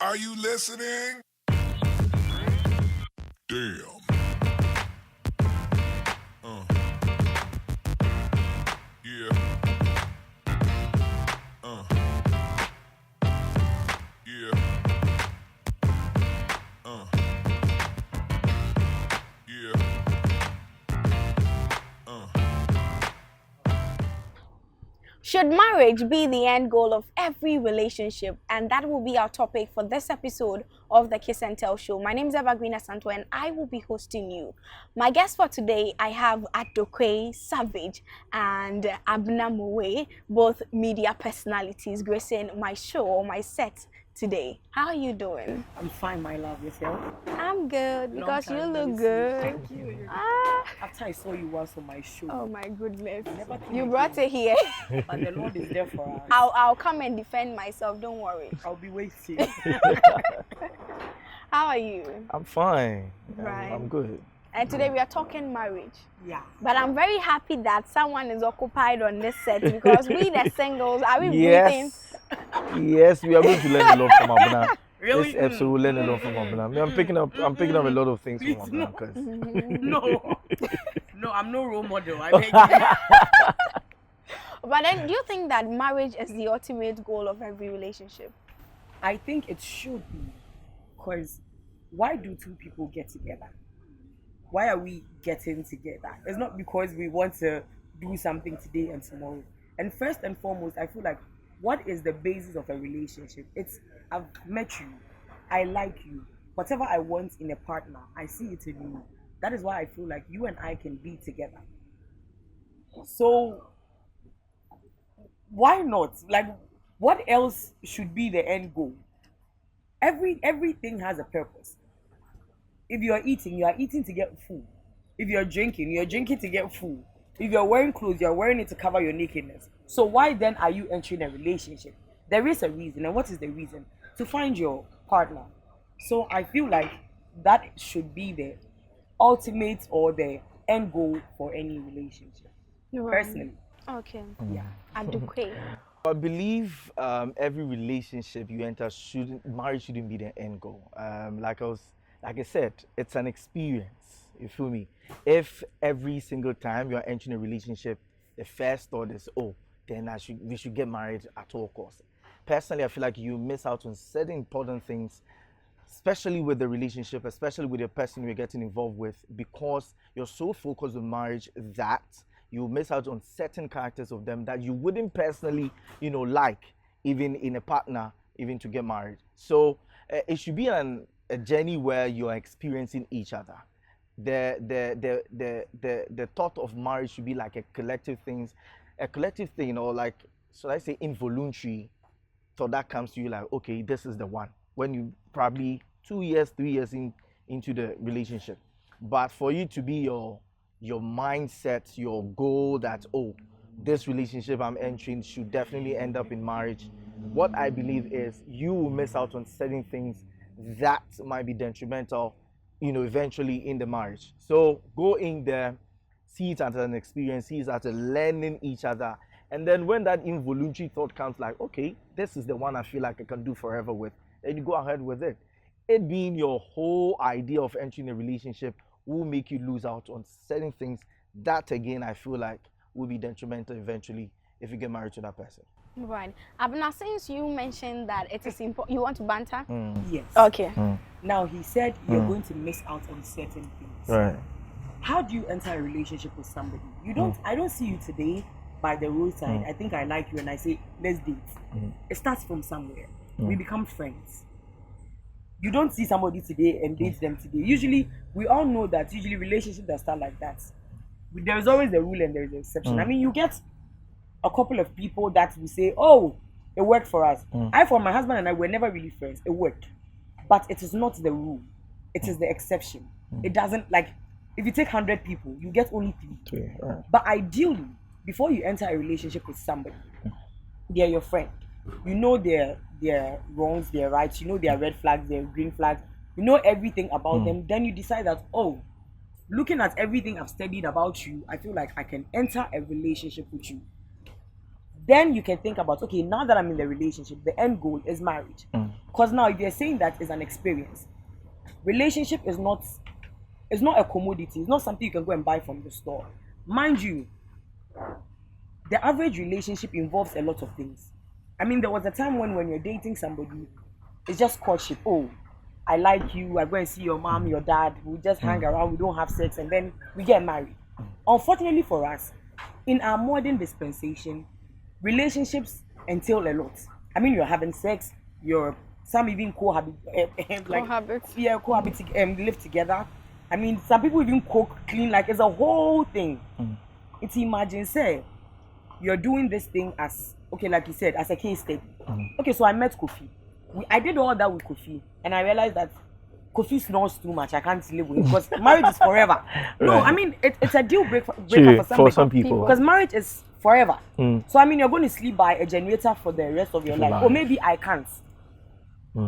Are you listening? Damn. Yeah. Yeah. Yeah. Should marriage be the end goal of every relationship? And that will be our topic for this episode of the Kiss and Tell Show. My name is Evergreen Santo and I will be hosting you. My guest for today, I have Adokwe Savage and Abna Mowe, both media personalities, gracing my show or my set today. How are you doing? I'm fine, my love. Yourself? I'm good Long because you time look no see. good. Thank you. Ah, After I saw you once on my show, oh my goodness. never came You brought again. it here. But the Lord is there for us. I'll come and defend myself, don't worry. I'll be waiting. How are you? I'm fine. Right. I'm good. And today we are talking marriage. Yeah. But I'm very happy that someone is occupied on this set because we the singles, are we breathing? Yes. Yes, we are going to learn a lot from Abuna. Really? This episode we'll learn a lot from Abuna. I'm picking up a lot of things Please, from Abuna. 'Cause No. No, I'm no role model. I beg you. But then do you think that marriage is the ultimate goal of every relationship? I think it should be. Because why do two people get together? Why are we getting together? It's not because we want to do something today and tomorrow. And first and foremost, I feel like what is the basis of a relationship? It's I've met you, I like you. Whatever I want in a partner, I see it in you. That is why I feel like you and I can be together. So why not? Like, what else should be the end goal? Everything has a purpose. If you are eating to get full. If you're drinking to get full. If you're wearing clothes, you're wearing it to cover your nakedness. So why then are you entering a relationship? There is a reason, and what is the reason? To find your partner. So I feel like that should be the ultimate or the end goal for any relationship. Personally, Okay. yeah. Adokwe. I believe every relationship you enter marriage shouldn't be the end goal. Like I said, it's an experience. You feel me? If every single time you are entering a relationship, the first thought is, oh, then we should get married at all costs. Personally, I feel like you miss out on certain important things, especially with the relationship, especially with the person you're getting involved with, because you're so focused on marriage that you miss out on certain characters of them that you wouldn't personally, like, even in a partner, even to get married. So it should be a journey where you're experiencing each other. The thought of marriage should be like a collective thing, or like, should I say, involuntary thought that comes to you like, okay, this is the one. When you probably 2 years, 3 years into the relationship, but for you to be your mindset, your goal that, oh, this relationship I'm entering should definitely end up in marriage. What I believe is you will miss out on certain things that might be detrimental, eventually in the marriage. So go in there, see it as an experience, see it as a learning each other. And then when that involuntary thought comes like, okay, this is the one I feel like I can do forever with, then you go ahead with it. It being your whole idea of entering a relationship will make you lose out on certain things that, again, I feel like will be detrimental eventually if you get married to that person. Right. Abna, since you mentioned that it is important, you want to banter? Yes. Okay. Now he said you're going to miss out on certain things. Right. How do you enter a relationship with somebody? You don't. I don't see you today by the roadside. I think I like you, and I say let's date. It starts from somewhere. We become friends. You don't see somebody today and date them today. Usually, we all know that usually relationships that start like that. There is always the rule and there is the exception. I mean, you get a couple of people that will say, oh, it worked for us. For my husband and I, were never really friends. It worked. But it is not the rule. It is the exception. It doesn't, like, if you take 100 people, you get only 3. Right. But ideally, before you enter a relationship with somebody, they're your friend. You know their wrongs, their rights. You know their red flags, their green flags. You know everything about them. Then you decide that, oh, looking at everything I've studied about you, I feel like I can enter a relationship with you. then you can think about, okay, now that I'm in the relationship, the end goal is marriage. Because now if you're saying that is an experience, relationship is not a commodity. It's not something you can go and buy from the store. Mind you, the average relationship involves a lot of things. I mean, there was a time when you're dating somebody, it's just courtship. Oh, I like you. I go and see your mom, your dad. We just hang around. We don't have sex, and then we get married. Unfortunately for us, in our modern dispensation, relationships entail a lot. I mean, you're having sex. Some even cohabit, live together. I mean, some people even cook, clean. Like it's a whole thing. It's imagine, say, you're doing this thing as okay, like you said, as a case study. Okay, so I met Kofi. I did all that with Kofi, and I realized that Kofi snores too much. I can't live with it because marriage is forever. No, I mean it's a deal breaker for some people because marriage is forever. So I mean you're going to sleep by a generator for the rest of your life, or maybe I can't,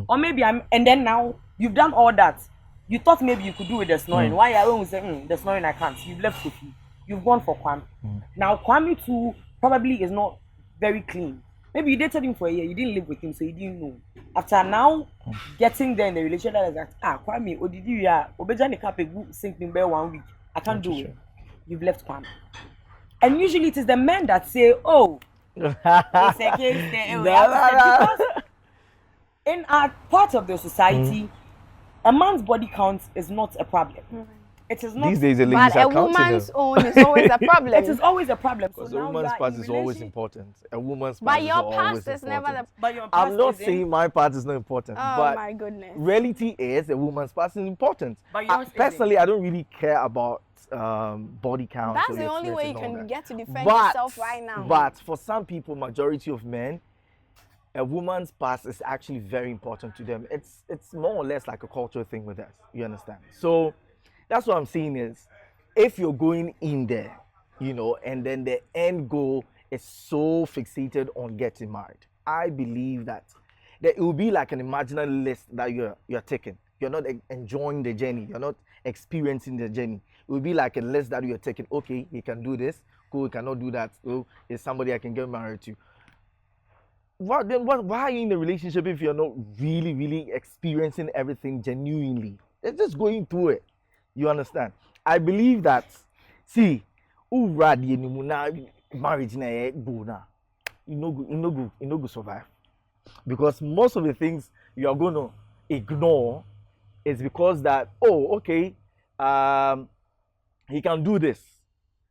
or maybe and then now you've done all that. You thought maybe you could do with the snoring. Why I always say the snoring I can't. You've left Kofi. You've gone for Kwame. Now Kwame too probably is not very clean. Maybe you dated him for a year, you didn't live with him, so you didn't know. After now getting there in the relationship, that Kwame, Obejani Kape sink me 1 week. I can't do it. You've left Kwame. And usually it is the men that say, oh, it's against the because in our part of the society, a man's body count is not a problem. It is not. These days, the ladies but are a counting woman's them. own is always a problem. It is always a problem. Because So a now woman's you are part in is always relation- important. A woman's part But is your always past important. is never the. But your I'm past not isn't. saying my part is not important, Oh but my goodness. reality is a woman's past is important. But yours isn't. Personally, I don't really care about body count. That's or the only fitness way you and all can that. get to defend But- yourself right now. But for some people, majority of men, a woman's past is actually very important to them. It's more or less like a cultural thing with us. You understand? So that's what I'm saying is, if you're going in there, and then the end goal is so fixated on getting married, I believe that it will be like an imaginary list that you're taking. You're not enjoying the journey. You're not experiencing the journey. It will be like a list that you're taking. Okay, he can do this. Cool, he cannot do that. Oh, it's somebody I can get married to. Why are you in a relationship if you're not really, really experiencing everything genuinely? They're just going through it. You understand? I believe that, see, marriage na you no go survive. Because most of the things you are going to ignore is because that, okay, he can do this.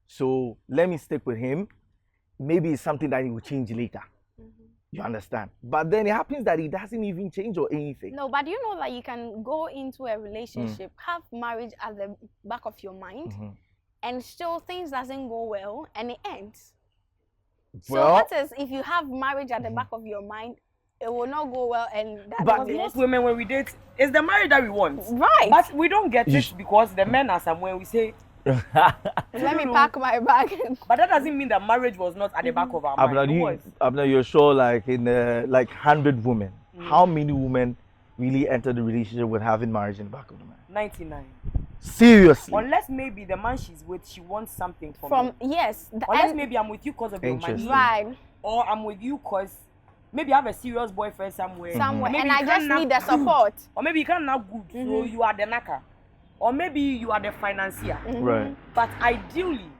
So let me stick with him. Maybe it's something that he will change later. You understand? But then it happens that he doesn't even change or anything. No, but you know that you can go into a relationship, have marriage at the back of your mind, and still things doesn't go well and it ends. So Well- what is if you have marriage at the back of your mind, it will not go well and that But will be most it. women, when we date, it's the marriage that we want. Right. But we don't get it because the men are somewhere. We say, Let me pack my bag. but that doesn't mean that marriage was not at the back of our mind. It was. Abner, you're sure like in 100 women, how many women really enter the relationship with having marriage in the back of the mind? 99. Seriously? Unless maybe the man she's with, she wants something from From me. yes, Unless maybe I'm with you because of your money. Interesting. right Or I'm with you because maybe I have a serious boyfriend somewhere. somewhere, Maybe and you I can't just knock need the good. support. Or maybe you can't knock good, so you are the knacker. Or maybe you are the financier. Right. But ideally,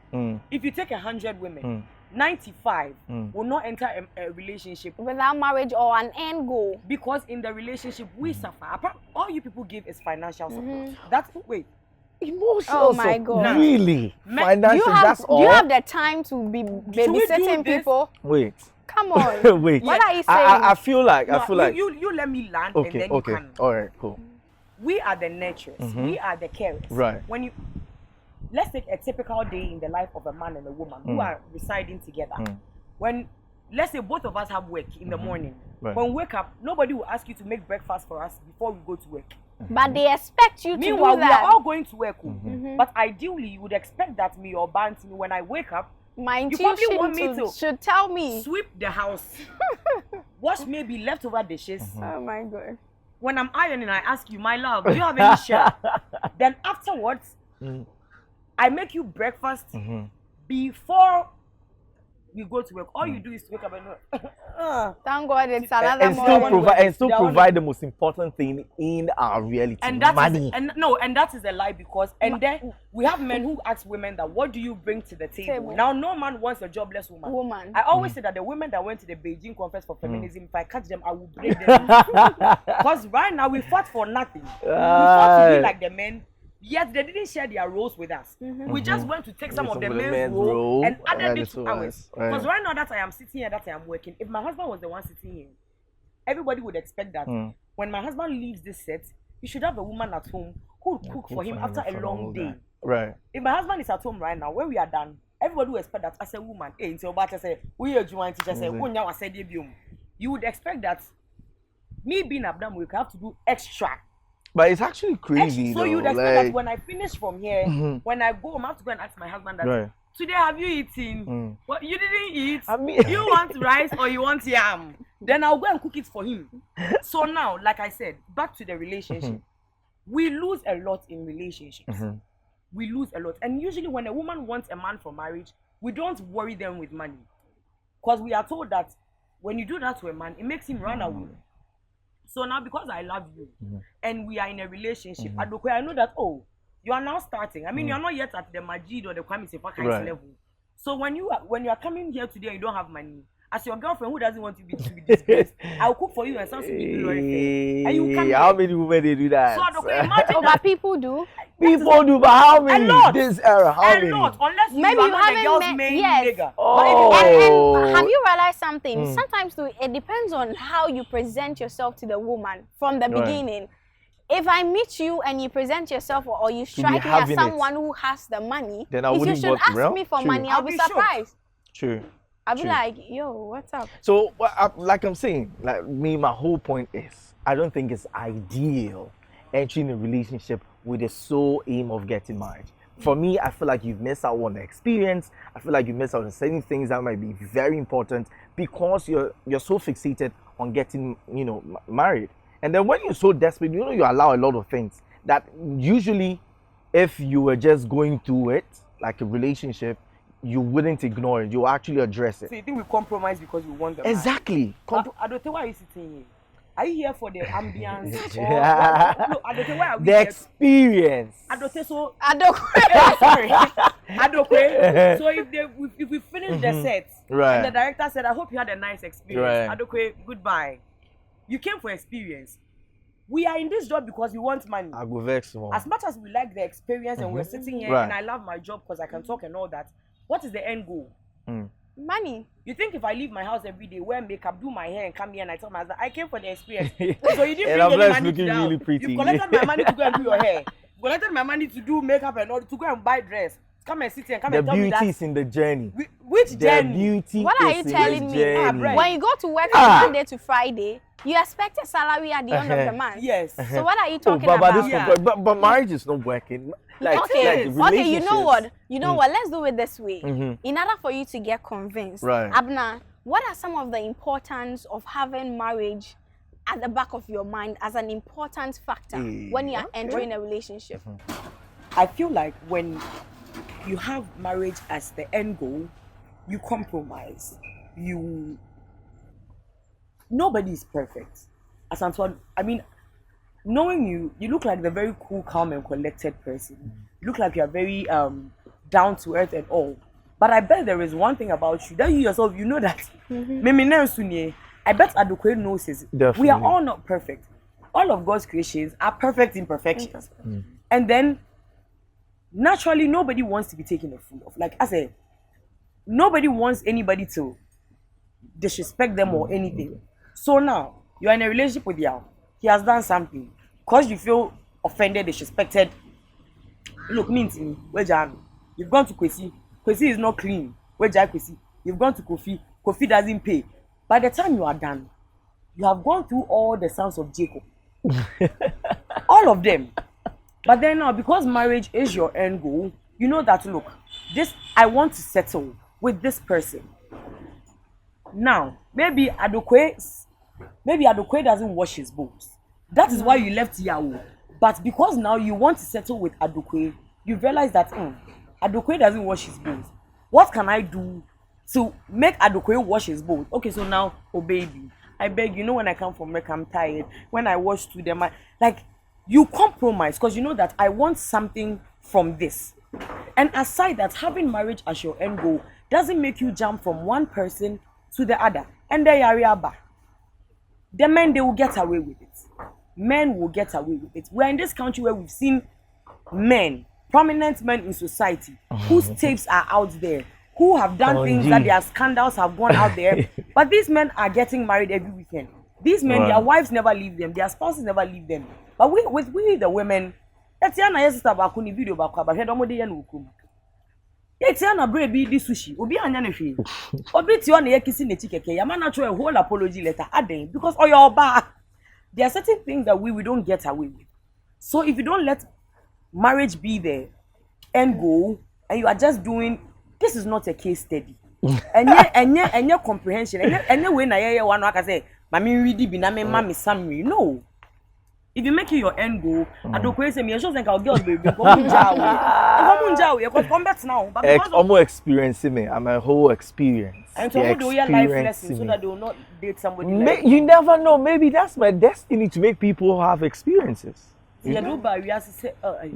if you take 100 women, 95 will not enter a relationship Without marriage or an end goal. because in the relationship we suffer. All you people give is financial support. That's wait. Emotional Oh my support. God. Really? Men- Do Financial, you have that's all? do you have the time to be do babysitting this? people? Wait. Come on. Wait. What are you saying? I feel like, No, you let me land and okay, then okay. you can. All right, cool. We are the nurturers. We are the carers. Right. When you let's take a typical day in the life of a man and a woman who are residing together. When let's say both of us have work in the morning. Right. When we wake up, nobody will ask you to make breakfast for us before we go to work. But they expect you to Meanwhile, do we are that. all going to work. But ideally, you would expect that me or Banty, when I wake up, My you probably intuition want me to should tell me. sweep the house, wash maybe leftover dishes. Oh my God. When I'm ironing, I ask you, my love, do you have any shirt? Then afterwards, I make you breakfast before we go to work. All you do is to wake up and Thank God it's another and morning. still provide the most important thing in our reality, and that money. And that is a lie, because and then we have men who ask women that, what do you bring to the table? Now no man wants a jobless woman. I always say that the women that went to the Beijing conference for feminism, if I catch them, I will break them. Because right now we fought for nothing. We fought to be like the men. Yet they didn't share their roles with us. We just went to take some of the men's role and added it to ours. Because right now that I am sitting here, that I am working, if my husband was the one sitting here, everybody would expect that when my husband leaves this set, he should have a woman at home who would cook for him after a long day. Right. If my husband is at home right now, when we are done, everybody will expect that as a woman, you would expect that me being Abdam, we have to do extra. But it's actually crazy. So you'd expect that when I finish from here, when I go home, I have to go and ask my husband that today have you eaten? What you didn't eat? I mean, you want rice or you want yam? Then I'll go and cook it for him. So now, like I said, back to the relationship. We lose a lot in relationships. We lose a lot. And usually when a woman wants a man for marriage, we don't worry them with money. Because we are told that when you do that to a man, it makes him run away. So now, because I love you and we are in a relationship, I know that, you are now starting. I mean, you're not yet at the Majid or the Kwame Sefa level. So when you are coming here today and you don't have money, as your girlfriend who doesn't want to be disgraced, I'll cook for you and something to be very and you come how many women they do that? So imagine but people do. People do, but how many? A lot. This era, how many? A lot. Unless maybe you you are the girl's haven't main yes. nigga. And have you realized something? Sometimes too, it depends on how you present yourself to the woman from the beginning. If I meet you and you present yourself or you strike me as someone who has the money, then I if you should ask me for money, I'll be surprised. True. I'll be like, yo, what's up? So, like I'm saying, like me, my whole point is, I don't think it's ideal entering a relationship with the sole aim of getting married. For me, I feel like you've missed out on the experience. I feel like you missed out on certain things that might be very important because you're so fixated on getting, married. And then when you're so desperate, you allow a lot of things that usually, if you were just going through it, like a relationship, you wouldn't ignore it. You actually address it. So you think we compromise because we want the exactly. I don't think why are you sitting here? Are you here for the ambience? No, I don't think why are we the experience. I don't think so. Sorry. So if we finish the set, and the director said, I hope you had a nice experience. Goodbye. You came for experience. We are in this job because we want money. I go vex more. As much as we like the experience and we're sitting here and I love my job because I can talk and all that, what is the end goal? Money. You think if I leave my house every day, wear makeup, do my hair, and come here and I tell my husband, I came for the experience. So you didn't bring any money to really pretty. You collected my money to go and do your hair. You collected my money to do makeup and all, to go and buy dress. Come and sit here and come and tell me that. The beauty is in the journey. Which journey? What are you telling me? When you go to work from Monday to Friday, you expect a salary at the end of the month. Yes. So what are you talking about? But marriage is not working. Okay, you know what? Let's do it this way. In order for you to get convinced, Abna, what are some of the importance of having marriage at the back of your mind as an important factor when you are entering a relationship? I feel like when you have marriage as the end goal, you compromise. Nobody is perfect. As Antoine, I mean, knowing you look like the very cool, calm, and collected person. You look like you're very down to earth and all. But I bet there is one thing about you that you yourself, you know that. I bet Adokwe knows this. We are all not perfect. All of God's creations are perfect imperfections. And then, naturally, nobody wants to be taken a fool of. Like I said, nobody wants anybody to disrespect them or anything. So now, you're in a relationship with Yao. He has done something. Because you feel offended, disrespected. Look, mean to me. Where's Jan? You've gone to Kwesi. Kwesi is not clean. Where's Kwesi? You've gone to Kofi. Kofi doesn't pay. By the time you are done, you have gone through all the sons of Jacob. All of them. But then now, because marriage is your end goal, you know that, look, I want to settle with this person. Now, maybe Adokwe doesn't wash his bowls. That is why you left Yahoo. But because now you want to settle with Adokwe, you realize that Adokwe doesn't wash his bowls. What can I do to make Adokwe wash his boat. Okay, so now, oh baby, I beg you, when I come from work, I'm tired. When I wash to them, like, you compromise because you know that I want something from this. And aside that, having marriage as your end goal doesn't make you jump from one person to the other. And they are the men, they will get away with it. Men will get away with it. We're in this country where we've seen men, prominent men in society, whose tapes are out there, who have done things that their scandals have gone out there. But these men are getting married every weekend. These men, their wives never leave them, their spouses never leave them. But we the women, Etiana sister bakuni video bakwa ba hwedo mo de ye na okum. Etiana bre bi di sushi, obi anya na hwe. Obi ti on ye kisi na chikeke, ya man natural a whole apology letter aden because oyo oba. There are certain things that we don't get away with. So if you don't let marriage be the end goal and you are just doing, this is not a case study. And your comprehension, and your way na one like I say, mami ready be na me mami summary. No. If you make it your end goal, I don't crazy me. I just think I'll get baby. Come jawi. Because come back now. But almost experiencing me. I'm a whole experience. And so how do your life lessons so that they will not date somebody like you never know. Maybe that's my destiny to make people have experiences. Yeah, do but we have to say, but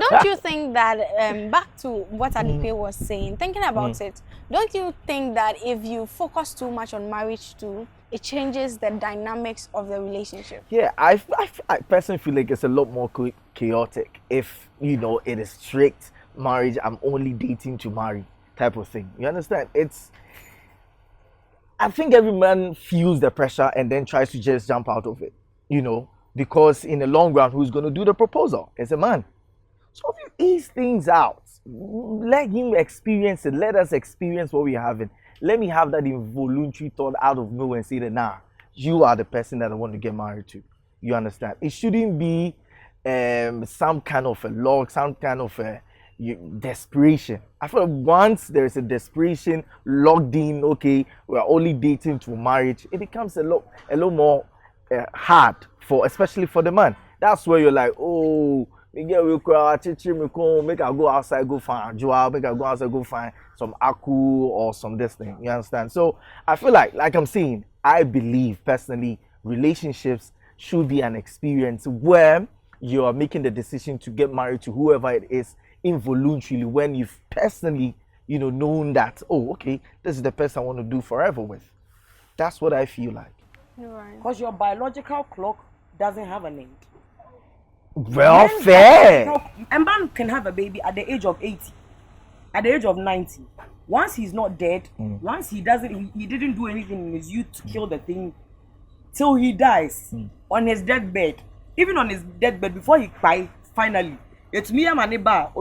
don't you think that back to what Adipe was saying, thinking about it, don't you think that if you focus too much on marriage too, it changes the dynamics of the relationship? Yeah, I personally feel like it's a lot more chaotic if it is strict marriage. I'm only dating to marry type of thing. You understand? I think every man feels the pressure and then tries to just jump out of it. Because in the long run, who's going to do the proposal? It's a man. So if you ease things out, let him experience it. Let us experience what we're having. Let me have that involuntary thought out of nowhere and say that, nah, you are the person that I want to get married to. You understand? It shouldn't be some kind of a log, some kind of a desperation. I feel like once there is a desperation logged in, okay, we're only dating to marriage, it becomes a lot more hard especially for the man. That's where you're like, oh, make I go outside, go find a job, make I go outside, go find some aku or some this thing. You understand? So I feel like I'm saying, I believe personally, relationships should be an experience where you are making the decision to get married to whoever it is involuntarily when you've personally, known that, oh, okay, this is the person I want to do forever with. That's what I feel like. Right. Because your biological clock doesn't have an end. Well, fair. A man can have a baby at the age of 80, at the age of 90. Once he's not dead, once he didn't do anything in his youth to kill the thing, till he dies on his deathbed. Even on his deathbed, before he cries, finally, it's me and my neighbor.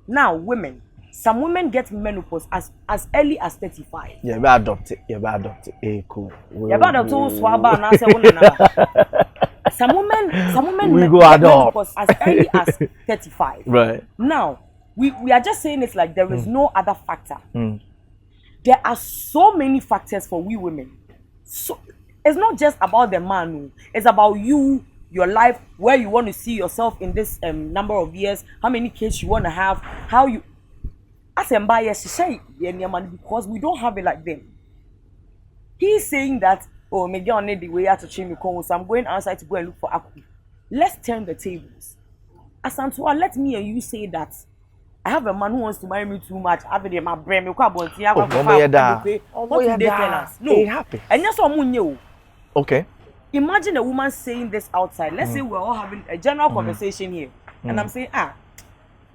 Now, women. Some women get menopause as early as 35. Yeah, be adopted. Hey, cool. Yeah, be adopted. Swaba na se wona. Some women we get go adopt menopause as early as 35. Right. Now, we are just saying it's like there is no other factor. There are so many factors for we women. So it's not just about the man. It's about you, your life, where you want to see yourself in this number of years, how many kids you want to have, how you. As a bias, because we don't have it like them. He's saying that, oh, maybe I need the way out to change me, so I'm going outside to go and look for aku. Let's turn the tables. As Antoine, let me and you say that I have a man who wants to marry me too much. I've been my brain, me what do they tell us? No, it happens. And that's what we Okay. Imagine a woman saying this outside. Let's say we're all having a general conversation here, and I'm saying,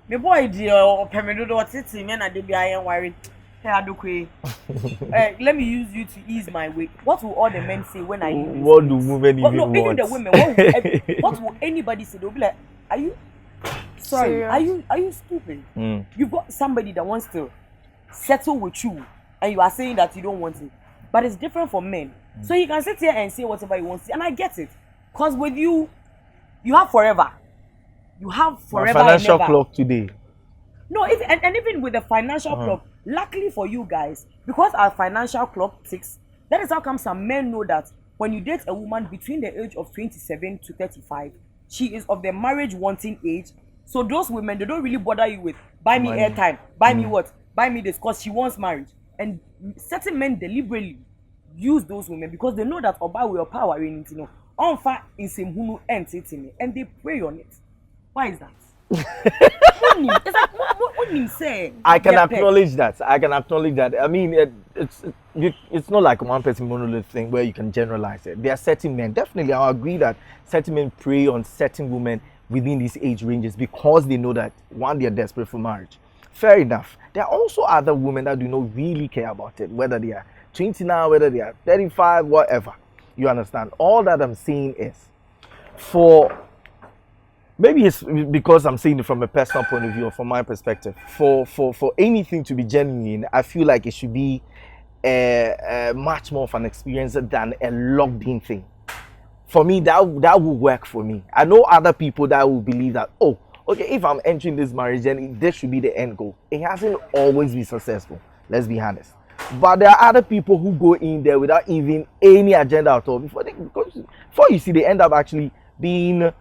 my boy, dear, Pemedo, what's it? Men are they I am worried. Hey, let me use you to ease my weight. What will all the men say when I use this? What do women even no, want? Even the women. What will anybody say? They'll be like, "Are you sorry? Serious? Are you stupid? You've got somebody that wants to settle with you, and you are saying that you don't want it. But it's different for men. So you can sit here and say whatever you want to say, and I get it. Cause with you, you have forever. You have forever. My financial and never. clock today. No, and even with the financial clock, luckily for you guys, because our financial clock ticks, that is how come some men know that when you date a woman between the age of 27 to 35, she is of the marriage wanting age. So those women, they don't really bother you with buy me airtime, buy me what. buy me this, because she wants marriage. And certain men deliberately use those women because they know that Oba will power in it, Onfa in same hunu and they prey on it. Why is that? It's like what you say. I can acknowledge that. I can acknowledge that. I mean, it's not like one person monolith thing where you can generalize it. There are certain men. Definitely, I agree that certain men prey on certain women within these age ranges because they know that one, they are desperate for marriage. Fair enough. There are also other women that do not really care about it, whether they are 20 now, whether they are 35, whatever. You understand? All that I'm saying is, for maybe it's because I'm saying it from a personal point of view or from my perspective. For anything to be genuine, I feel like it should be much more of an experience than a locked-in thing. For me, that will work for me. I know other people that will believe that, oh, okay, if I'm entering this marriage, then this should be the end goal. It hasn't always been successful. Let's be honest. But there are other people who go in there without even any agenda at all. Before you see, they end up actually being,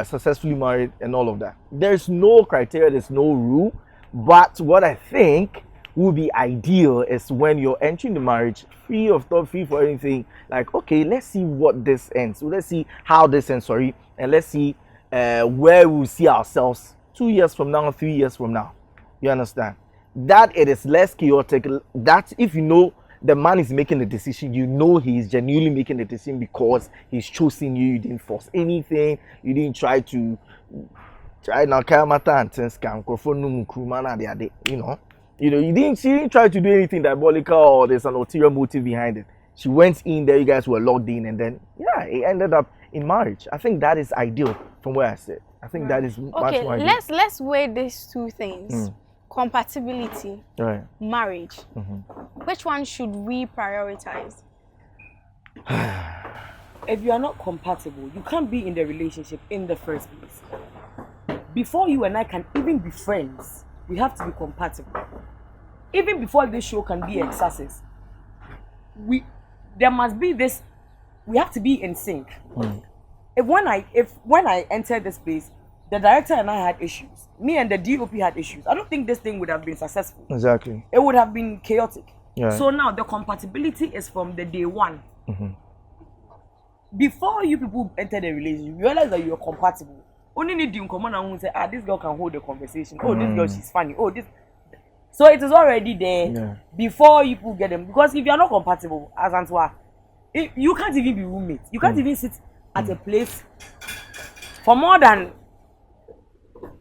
successfully married and all of that. There's no criteria, there's no rule. But what I think would be ideal is when you're entering the marriage free of thought, free for anything. Like, okay, let's see what this ends. So let's see how this ends, and let's see where we'll see ourselves 2 years from now, 3 years from now. You understand? That it is less chaotic. That if you know the man is making the decision, you know he is genuinely making the decision because he's choosing you. You didn't force anything. You didn't try now you didn't. She didn't try to do anything diabolical or there's an ulterior motive behind it. She went in there, you guys were locked in, and then it ended up in marriage. I think that is ideal from where I sit. I think that is much more ideal. Let's weigh these two things. Compatibility, right, marriage. Which one should we prioritize? If you are not compatible, you can't be in the relationship in the first place. Before you and I can even be friends, we have to be compatible. Even before this show can be a success, there must be this. We have to be in sync. If when I entered this place, the director and I had issues. Me and the DOP had issues. I don't think this thing would have been successful. Exactly. It would have been chaotic. Yeah. So now the compatibility is from the day one. Before you people enter the relationship, you realize that you're compatible. Only need you come on and say, this girl can hold the conversation. Oh, this girl, she's funny. Oh, this. So it is already there before you people get them. Because if you're not compatible, as Antoine, you can't even be roommates. You can't even sit at a place for more than.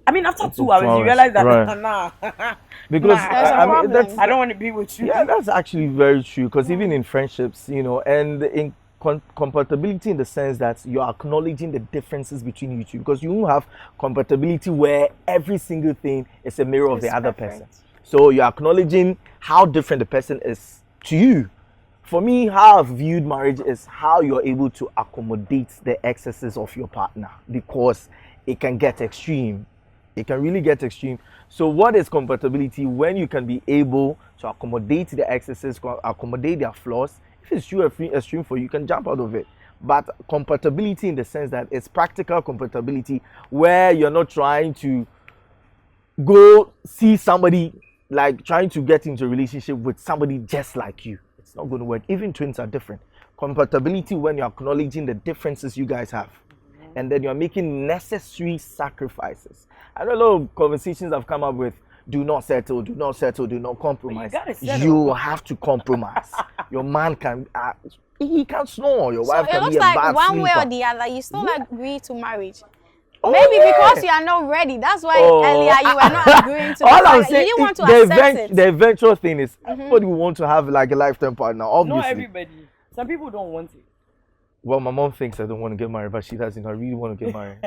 I mean, after 2 hours, you realize that because I don't want to be with you. Yeah, that's actually very true. Because even in friendships, and in compatibility in the sense that you're acknowledging the differences between you two, because you won't have compatibility where every single thing is a mirror of the other person. So you're acknowledging how different the person is to you. For me, how I've viewed marriage is how you're able to accommodate the excesses of your partner, because it can get extreme. It can really get extreme. So what is compatibility? When you can be able to accommodate the excesses, accommodate their flaws. If it's too extreme for you, you can jump out of it. But compatibility in the sense that it's practical compatibility where you're not trying to go see somebody, like trying to get into a relationship with somebody just like you. It's not going to work. Even twins are different. Compatibility when you're acknowledging the differences you guys have. And then you're making necessary sacrifices. I know a lot of conversations I've come up with, do not settle, do not compromise. You have to compromise. Your man can, he can snore, your wife can be a bad sleeper. So it looks like one way or the other, you still agree to marriage. Maybe because you are not ready. That's why earlier you were not agreeing to all I'm saying, you didn't want to accept it. The eventual thing is, everybody will want to have like a lifetime partner, obviously. Not everybody. Some people don't want it. Well, my mom thinks I don't want to get married, but she doesn't. I really want to get married.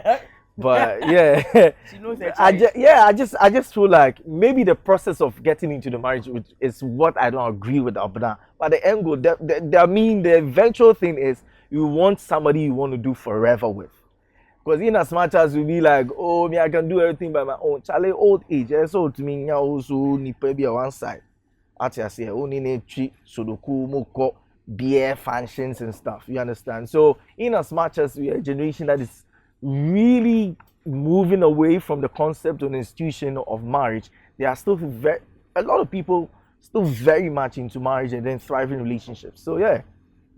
But yeah, she knows that. I just feel like maybe the process of getting into the marriage is what I don't agree with Abna. But the end goal, the eventual thing is you want somebody you want to do forever with. Because in as much as you be like, oh, me, I can do everything by my own. Charlie, old age, so to me, also need to be on one side. Actually, I say, only need to sudoku, moko, beer functions and stuff. You understand? So in as much as we are a generation that is really moving away from the concept or institution of marriage, there are still a lot of people still very much into marriage and then thriving relationships. So yeah,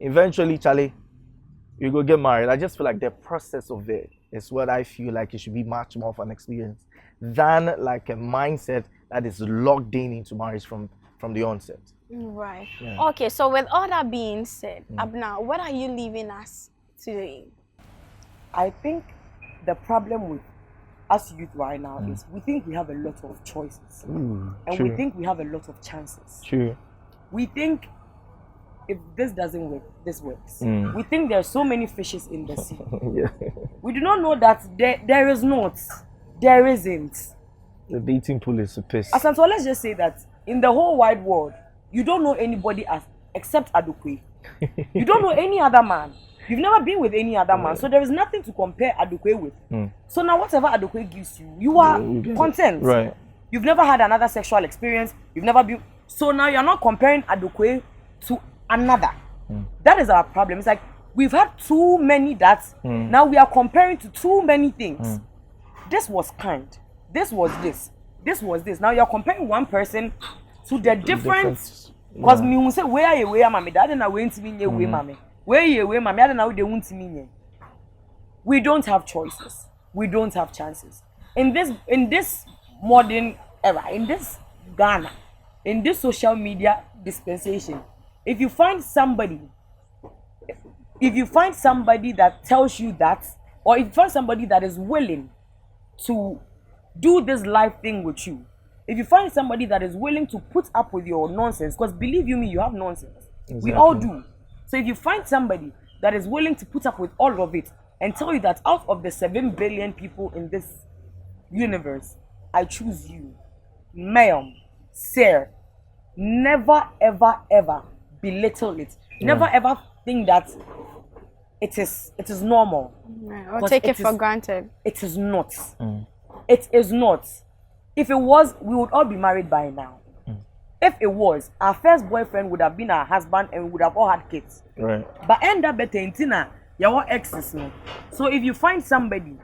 eventually, Charlie, you go get married. I just feel like the process of it is what I feel like it should be much more of an experience than like a mindset that is locked in into marriage from the onset. Right. Yeah. Okay, so with all that being said, Abna, what are you leaving us today? I think the problem with us youth right now is we think we have a lot of choices. And true. we think we have a lot of chances. True. We think if this doesn't work, this works. We think there are so many fishes in the sea. Yeah. We do not know that there is not. There isn't. The dating pool is a piss. Asanto, let's just say that in the whole wide world, you don't know anybody except Adukwe. You don't know any other man. You've never been with any other man. So there is nothing to compare Adukwe with. So now whatever Adukwe gives you, you are content. Right. You've never had another sexual experience. You've never been. So now you're not comparing Adukwe to another. That is our problem. It's like we've had too many that. Now we are comparing to too many things. This was kind. This was this. This was this. Now you're comparing one person to the difference. Because me will say where you where mommy. That na way to me way mommy. Where you way mommy. That na way they want to me. We don't have choices. We don't have chances. In this modern era, in this Ghana, in this social media dispensation, if you find somebody that tells you that, or if you find somebody that is willing to do this life thing with you, if you find somebody that is willing to put up with your nonsense, because believe you me, you have nonsense. Exactly. We all do. So if you find somebody that is willing to put up with all of it and tell you that out of the 7 billion people in this universe, I choose you, ma'am, sir, never ever ever belittle it. Never ever think that it is normal. Or take it for granted. It is not. It is not. If it was, we would all be married by now. If it was, our first boyfriend would have been our husband and we would have all had kids. Right. But end up better in Tina, your exes. So if you find somebody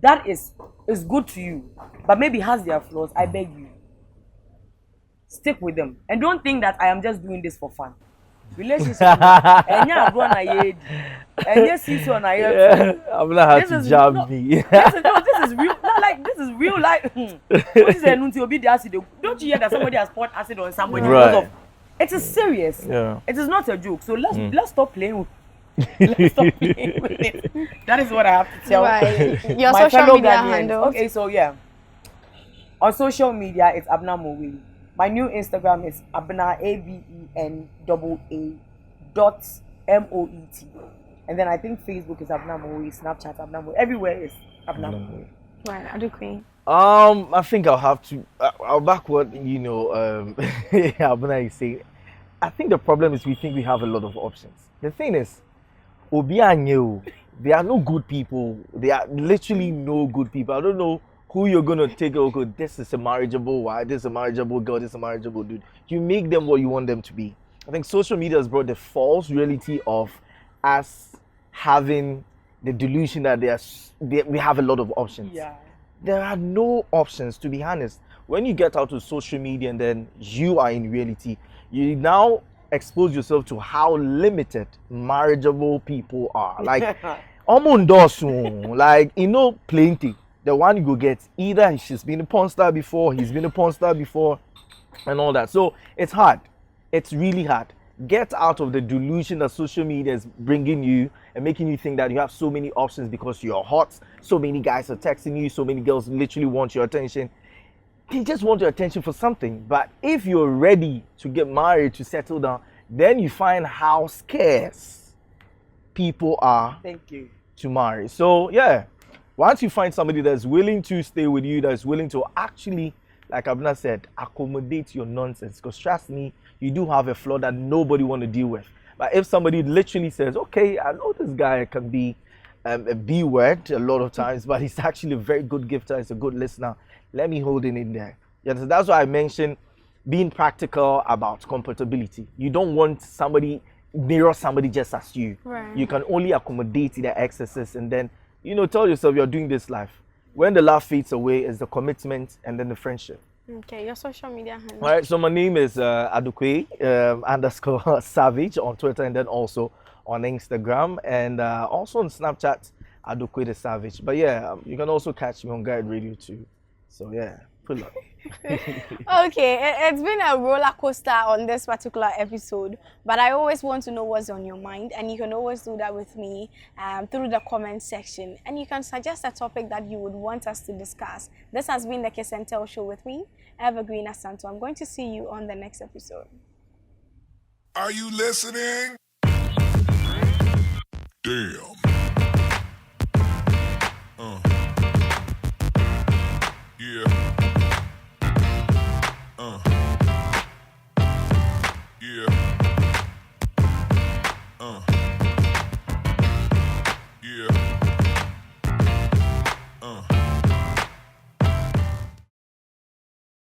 that is good to you, but maybe has their flaws, I beg you, stick with them. And don't think that I am just doing this for fun. Relationship. And yeah, I'm yes, you on I'm gonna have to jab me. This is real. Not like this is real life. What is don't you hear that somebody has poured acid on somebody? Right. It is serious. Yeah. It is not a joke. So let's stop playing with. Let's stop playing with it. That is what I have to tell Your my social fellow media Ghanaians. handles. Okay, so yeah, on social media it's Abna Mowe. My new Instagram is Abna ABEN.MOET. And then I think Facebook is Abna Mowe, Snapchat Abna Mowe. Everywhere is Abna Mowe. Right, Adukwe. I think I'll have to. I'll back what Abuna is saying. I think the problem is we think we have a lot of options. The thing is, Obi and you, they are no good people. They are literally no good people. I don't know who you're gonna take. Okay, this is a marriageable wife, this is a marriageable girl, this is a marriageable dude. You make them what you want them to be. I think social media has brought the false reality of us having the delusion that we have a lot of options. Yeah. There are no options, to be honest. When you get out to social media and then you are in reality, you now expose yourself to how limited marriageable people are. Like, plenty. The one you go get, either she's been a porn star before, he's been a porn star before, and all that. So it's hard. It's really hard. Get out of the delusion that social media is bringing you and making you think that you have so many options because you're hot. So many guys are texting you. So many girls literally want your attention. They just want your attention for something. But if you're ready to get married, to settle down, then you find how scarce people are to marry. So yeah, once you find somebody that's willing to stay with you, that's willing to actually, like Abna said, accommodate your nonsense. Because trust me, you do have a flaw that nobody want to deal with. But if somebody literally says, okay, I know this guy can be a B word a lot of times, but he's actually a very good gifter, he's a good listener, let me hold it in there. Yeah, so that's why I mentioned being practical about compatibility. You don't want somebody mirror somebody just as you. Right. You can only accommodate their excesses and then, tell yourself you're doing this life. When the love fades away, is the commitment and then the friendship. Okay, your social media handle. All right, so my name is Adukwe underscore Savage on Twitter and then also on Instagram and also on Snapchat, Adukwe the Savage. But yeah, you can also catch me on Guide Radio too. So yeah, pull up. Okay, it's been a roller coaster on this particular episode, but I always want to know what's on your mind, and you can always do that with me through the comment section, and you can suggest a topic that you would want us to discuss. This has been the Kiss and Tell Show with me, Evergreen Asanto. I'm going to see you on the next episode. Are you listening? Damn.